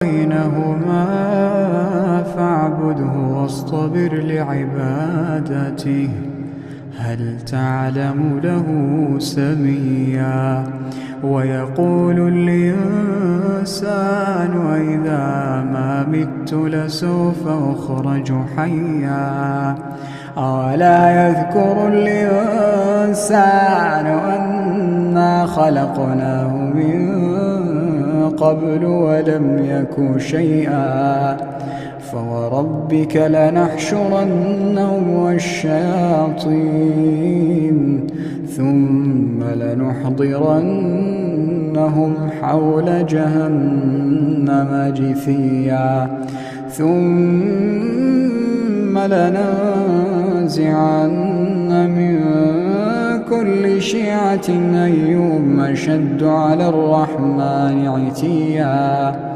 بينهما فاعبده واصطبر لعبادته هل تعلم له سميا ويقول الإنسان أإذا ما مت لسوف أخرج حيا أولا يذكر الإنسان أنا خلقناه من قبل ولم يك شيئا فوربك لنحشرنهم والشياطين ثم لنحضرنهم حول جهنم جثيا ثم لننزعن من كل شيعة أيهم أشد على الرحمن عتيا